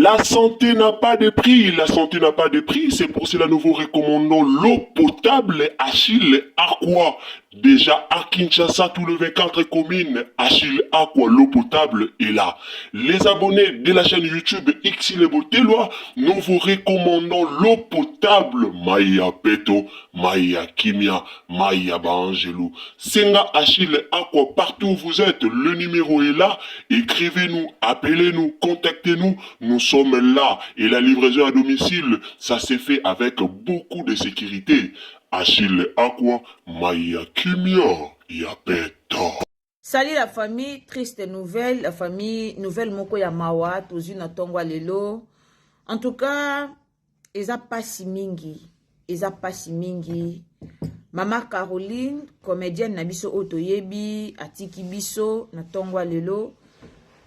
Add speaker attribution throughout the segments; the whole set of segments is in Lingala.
Speaker 1: La santé n'a pas de prix, la santé n'a pas de prix, c'est pour cela que nous vous recommandons l'eau potable Achille Aqua. Déjà à Kinshasa, tous les 24 communes, Achille Aqua, l'eau potable est là. Les abonnés de la chaîne YouTube Xile Botelwa, nous vous recommandons l'eau potable Maya Peto, Maya Kimia, Maya Bangelou. Senga Achille Aqua, partout où vous êtes, le numéro est là. Écrivez-nous, appelez-nous, contactez-nous. Nous sommes là et la livraison à domicile, ça s'est fait avec beaucoup de sécurité. Achille Aqua, Maya Kimia, Yapeto.
Speaker 2: Salut la famille, triste nouvelle, la famille nouvelle moko ya mawa, tozu na tongwa lelo. En tout cas, eza pasi mingi, Mama Caroline, comédienne na biso otoyebi, atiki biso na tongwa lelo.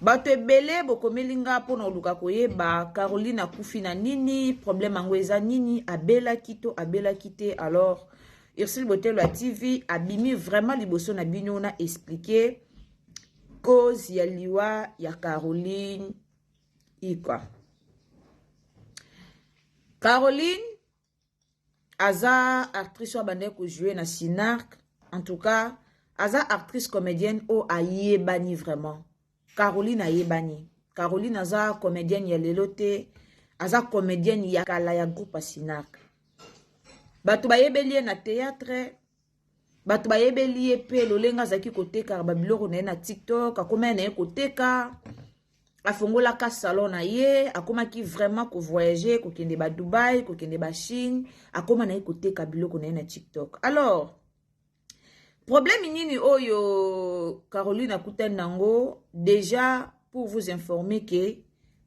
Speaker 2: Bato ebele bokomelinga po na luka koyeba Caroline akufi na nini, problème ango eza nini, abela kite. Alors Ursule Botelwa TV abimi vraiment liboso na bino na expliquer cause ya liwa ya Caroline ikwa. Caroline aza actrice wa bande ko jouer na Sinark. En tout cas, aza actrice comédienne o ayebani vraiment. Caroline ayebani. Caroline aza comédienne ya lelote, aza comédienne ya kala ya groupe Sinark. Bato bayebelie na théâtre, bato bayebelie pe lolenga zaki koteka babiloko na ye na TikTok, akoma na ye koteka, afongola ka salon na ye, akoma ki vraiment ko voyager, ko kende ba Dubai, ko kende ba Chine, akoma na ye koteka biloko na ye na TikTok. Alors, problème nini oyo Caroline akutani nango, déjà pour vous informer que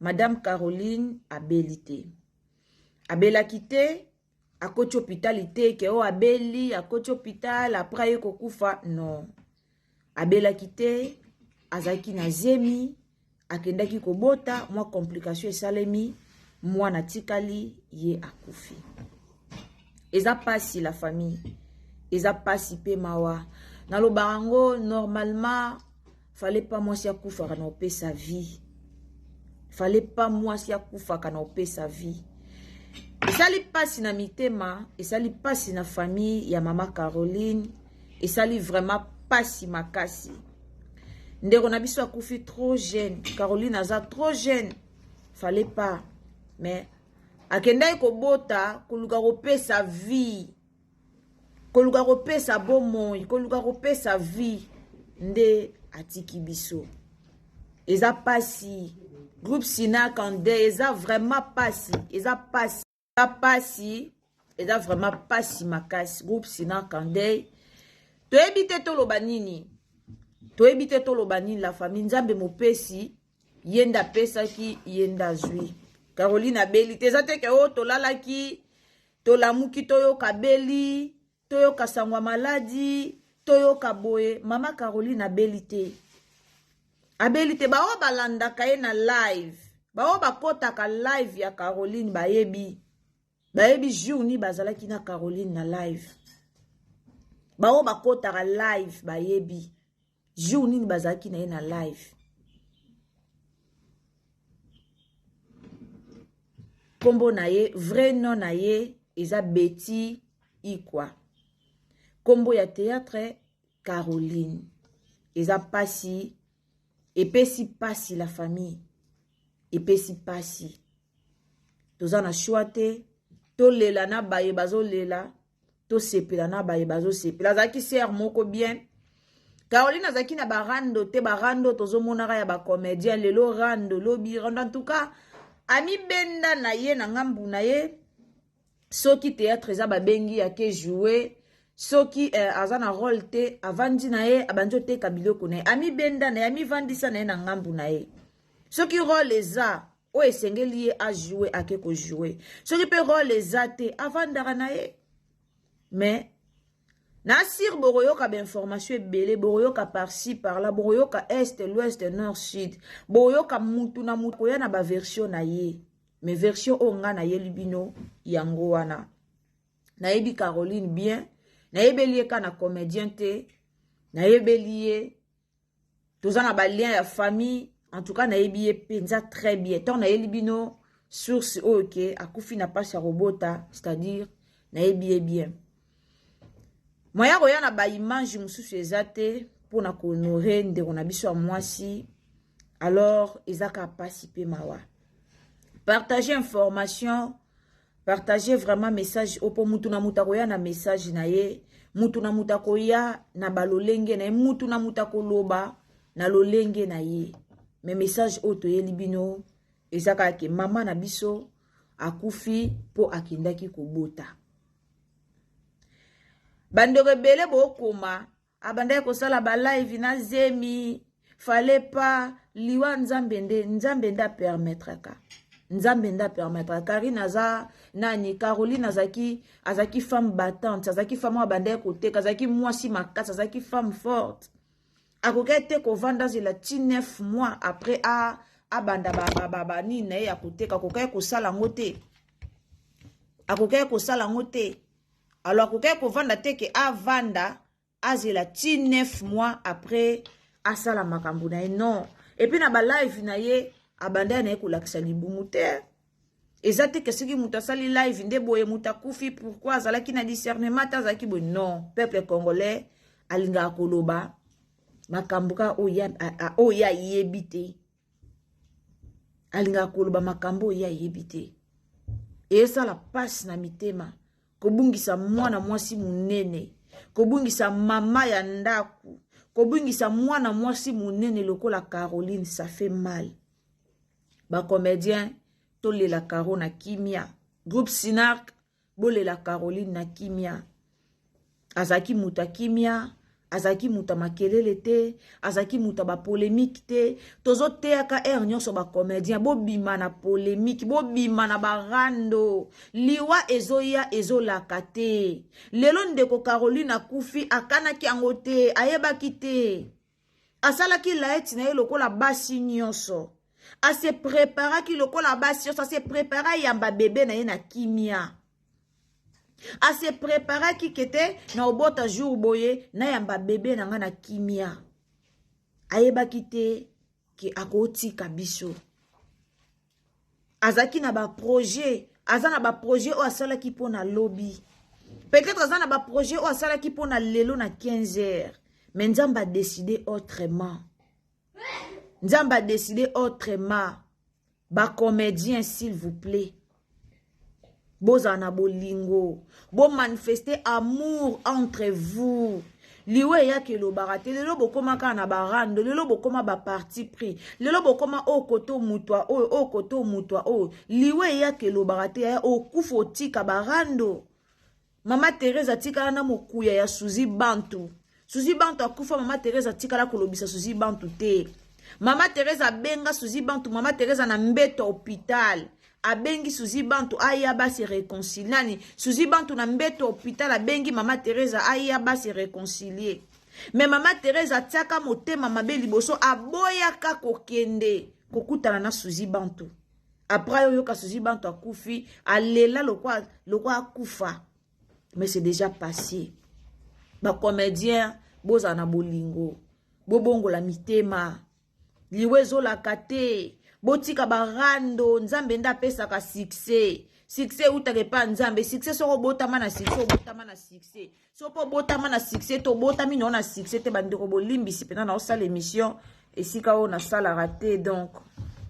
Speaker 2: Madame Caroline abelité. Abelakité, à coach hôpitalité que o abeli à coach hôpital après ye kokufa non abela kite azaki na zemi akendaki kobota mwa complication esalemi mwana tikali ye akufi. Eza pasi la famille, eza pasi pe mawa na lo barango. Normalement fallait pas moi si akufa kana opé sa vie, fallait pas moi si akufa kana opé sa vie. Esali pasi na mitema, esali pasi na famille ya Mama Caroline, esali vraiment pasi makasi. Ndeko na biso akufi trop jeune, Caroline aza trop jeune, fallait pas. Mais akendai kobota koluka kopesa vie, koluka kopesa bomoi, koluka kopesa vie, nde atiki biso. Eza pasi, groupe Sinark ande, eza vraiment pasi, eza pasi. Pasi, eza vraiment pasi makasi, groupe Sinark ande. Toebite toloba nini, la famille nzambe mopesi, yenda pesa ki yenda zwi. Caroline abeli, teza teke o tolalaki, tolamuki toyo kabeli, toyo kasangwa maladi, toyo kaboye. Mama Caroline abeli te. Abeli te, bao balanda kaye na live, bao bakota ka live ya Caroline bayebi. Bayebi jouni bazalaki na Caroline na live. Bao bakota ka live bayebi. Jouni bazalaki na ye na live. Kombo na ye, vrai nom na ye, eza Betty Ikwa. Kombo ya théâtre, Caroline. Eza pasi, epesi pasi la famille. Epesi pasi. Toza na chouate, to lela na baye bazo lela, to sepela na baye bazo sepela. Zaki ser moko bien. Caroline azaki na barando te barando tozo monaka ya ba comédien lelo rando lobi rando. En tout cas, ami benda na ye na ngambu na ye, soki théâtre eza babengi yake jouer, soki azana rôle te avandi na ye abanjo te kabiloko na ye. Ami benda na ye, ami vandisa na ye na ngambu na ye. Soki rôle eza o esengeli ye a jouer ake ko jouer. Soki pe rôle eza te avandaka na ye. Mais na sir boroyoka ba information ebele, boroyoka par-ci par-là, boroyoka est, l'ouest, nord, sud. Boroyoka mutu na mutu koya na ba version na ye. Mais version onga na ye libino yango wana. Na yebi Caroline bien, na yebeli ka na comédien te, na yebeli ye toza na ba lien ya famille, En tout cas, nayebi penza très bien. Tant nayebi bino source ok, akufi na pas sa robota, c'est-à-dire nayebi bien. Moya roya na ba image mususu ezate pour na honorer ndeko na biso mwasi. Alors, ezaka pasi pe mawa. Partagez information, partagez vraiment message opo mutu na mutakoya na message na ye, mutu na mutakoya na balolenge na ye, mutu na mutakoloba na lolenge na ye. Mais message oto ye libino ezaka ke mama na biso akufi po akindaki kobota. Bandeko ebele bokoma abandaki kosala ba live na zemi fallait pas liwa nzambe nda permettre ka. Nzambe nda permettre Karine aza nani Caroline azaki femme battante, azaki femme abandaki koteka, azaki mwasi makasi, azaki femme forte. Akokete ko vanda zela 9 mois après abanda baba ni na ya koteka akokete ko sala ngote. Akokete ko sala ngote. Alors akokete ko vanda teke avanda azela 9 mois après asala makambo na non. Et puis na ba live na ye abanda na ko lakisa libumu te. Ezate que ce qui muta sali live nde boye muta kufi pourquoi azalaki na discernement azaki bo non. Peuple congolais alinga koloba makambuka oya yebite. Alinga koloba makambo oya yebite. Et ça la passe na mitema. Kobungisa mwana mwasi munene. Kobungisa mama ya ndaku. Kobungisa mwana mwasi munene lokola Caroline, ça fait mal. Ba comédien tole la Caro na kimia. Groupe Sinark bole la Caroline na kimia. Azaki muta kimia. Azaki muta makelele te, azaki muta ba polémique te, tozo te aka nyonso ba comédien, bo bima na polémique, bo bima na barando, liwa ezoya ezolaka te. Lelo ndeko Caroline akufi akanaki yango te, ayebaki te. Asalaki laeti na ye lokola basi nyonso. Ase preparaki lokola basi nyonso, ase prepara yamba bebe na ye na kimia. A se préparer qui kete na obota jour boye na yamba bébé na nga na kimia. Ayeba kite ki akoti kabiso. Azaki na ba projet, azana ba projet o asala ki pona lobby. Peut-être azana ba projet o asala ki pona lelo na 15h. Mais Nzamba a décidé autrement. Nzamba a décidé autrement. Ba comédien s'il vous plaît. Bozana bolingo, bo manifester amour entre vous. Liwe ya ke lo barate, lelo bokoma ka na barando, lelo bokoma ba parti pris, lelo bokoma o koto mutwa o koto mutwa o. Liwe ya ke lo barate ya o kufo tika barando. Mama Teresa tika na mokuya ya Suzy Bantu. Suzy Bantu akufa Mama Teresa tika la kolobisa Suzy Bantu te. Mama Teresa benga Suzy Bantu, Mama Teresa na mbeto hôpital. Abengi Suzy Bantu ayaba se réconcilier. Nani Suzy Bantu na mbeto hôpital abengi Mama Teresa ayaba se réconcilier. Mais Mama Teresa tiaka motema mabe liboso aboya ka kokende kokutana na Suzy Bantu. Après yoka Suzy Bantu akufi alela lokwa akufa. Mais c'est déjà passé. Ba comédien boza na bolingo. Bobongo la mitema. Liwezo la kate. Botika barando, nzambe nda pesa ka succès. Succès utake pa nzambe, succès soko botama na succès, botama na succès. Soko botama na succès, to botami no na succès te bandeko bolimbisi pena na osala émission esika o na sala raté donc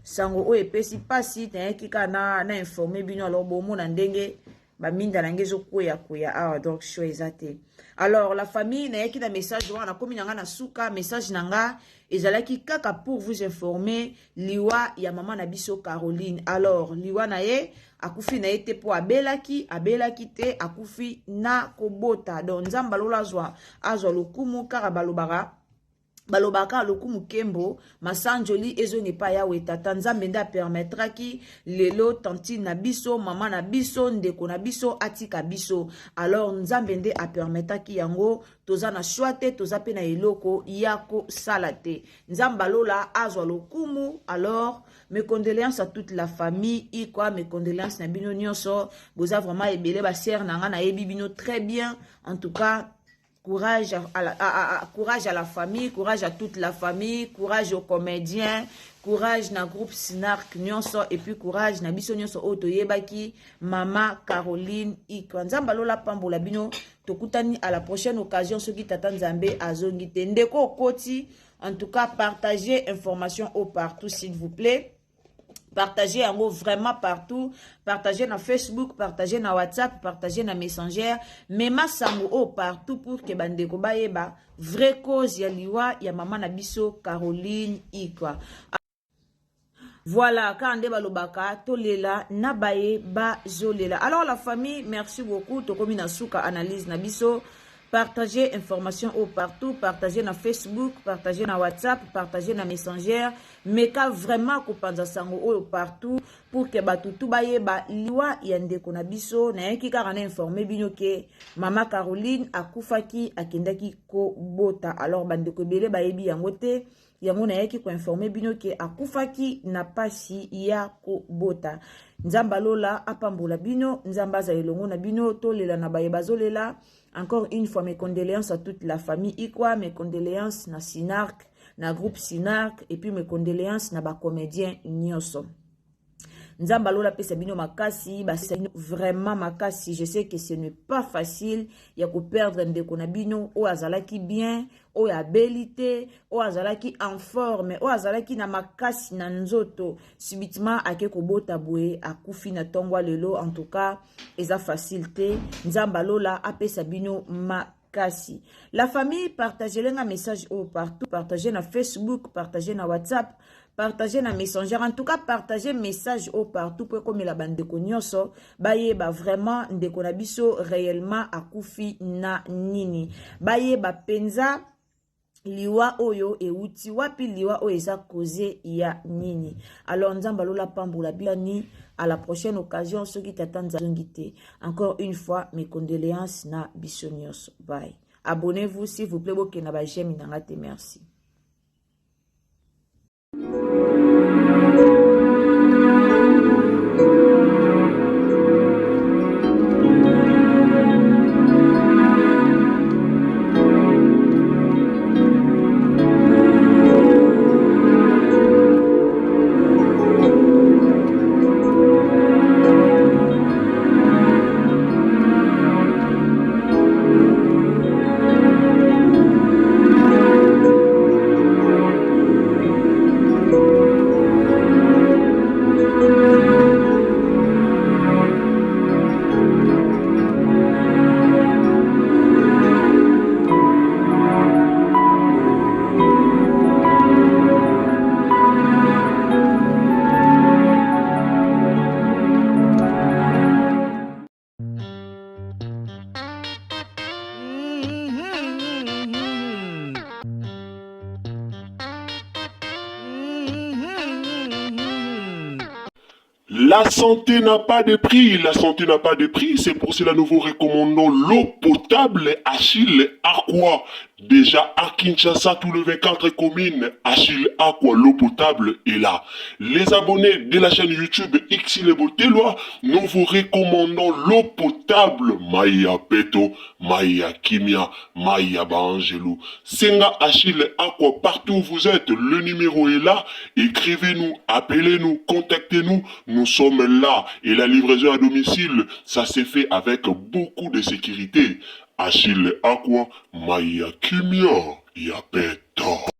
Speaker 2: sango o epesi pasi te kika na informer bino alors bomo na ndenge ba minda na ngezo koya ah donc show ezate. Alors la famille na yaki na message wana komi nanga na suka message nanga ezalaki kaka pour vous informer liwa ya mama na biso Caroline. Alors liwa na ye akufi na ete po abelaki te akufi na kobota. Donc nzamba lola azwa lokumu kaka balobaka lokumu kembo masanjoli ezongi pa yawe tata nzambe nda permettra ki lelo tanti na biso mama na biso ndeko na biso atika biso. Alors nzambe nde a permettra ki yango toza na choite toza pe na eloko yako salate nzamba lola azwa lokumu. Alors mes condoléances à toute la famille et quoi mes condoléances na bino nyonso boza vraiment ebele ba sœur nanga na yebi bino très bien en tout cas Courage courage à la famille, courage à toute la famille, courage aux comédiens, courage na groupe Sinark nyonso, et puis courage na biso nyonso otoyebaki Mama Caroline Ikwa. Nzamba lola pambola bino, tokutani à la prochaine occasion, ceux qui t'attendent Nzambe azongi te. Ndeko koti, en tout cas, partagez information au partout, s'il vous plaît. Partagez en gros vraiment partout. Partagez dans Facebook, partagez dans WhatsApp, partagez dans Messenger. Mema sango partout pour que bandeko bayeba vraie cause ya liwa ya maman nabiso Caroline Ikwa. Voilà, quand on balobaka, tolela, nabaye, ba zolela. Alors la famille, merci beaucoup. Tokomi na suka analyse nabiso. Partagez information au partout, partagez dans Facebook, partagez dans WhatsApp, partagez dans Messenger, mais ka vraiment kopanza sango au partout pour que batutu baye ba liwa yande kona biso na yeki ka rana informer bino ke Mama Caroline akufaki akendaki ko bota. Alors bande ko bele bayebi yango te, yango na yeki ko informer bino ke akufaki na pasi ya ko bota. Nzamba lola apambola bino, nzamba za elongo na bino, tolela na baye bazolela. Encore une fois, mes condoléances à toute la famille Ikwa, mes condoléances na Sinark, na groupe Sinark, et puis mes condoléances na ba comédien Nyoso. Nzamba lola pesa bino makasi, vraiment makasi. Je sais que ce n'est pas facile. Il y a que perdre ndeko na bino, o azalaki bien, o ya belité, o azalaki en forme, o azalaki na makasi na nzoto. Subitement ake ko bota boye, akufi na tongwa lelo. En tout cas, eza facilité. Nzamba lola apesa bino makasi. La famille, partagez un message au partout, partagez na Facebook, partagez na WhatsApp, partagez na Messenger. En tout cas, partagez message au partout pour comme la bande de konyoso. Baye ba vraiment ndeko na biso réellement akufi na nini. Baye ba penza liwa oyo e uti wapi liwa oyo eza cause ya nini. Alors nzamba lola pambola biani, à la prochaine occasion ceux qui t'attendent zongité. Encore une fois mes condoléances na biso nyonso. Bye. Abonnez-vous s'il vous plaît, boke na ba j'aime nangate, merci.
Speaker 1: La santé n'a pas de prix, la santé n'a pas de prix, c'est pour cela nous vous recommandons l'eau potable Achille Aqua. Déjà à Kinshasa, tout le 24 communes, Achille Aqua, l'eau potable est là. Les abonnés de la chaîne YouTube Xile Botelwa, nous vous recommandons l'eau potable Maya Peto, Maya Kimia, Maya Bangelou. Senga Achille Aqua, partout où vous êtes, le numéro est là. Écrivez-nous, appelez-nous, contactez-nous. Nous sommes là et la livraison à domicile, ça s'est fait avec beaucoup de sécurité. Achille Aqua, Maya Kimia, Yapeto.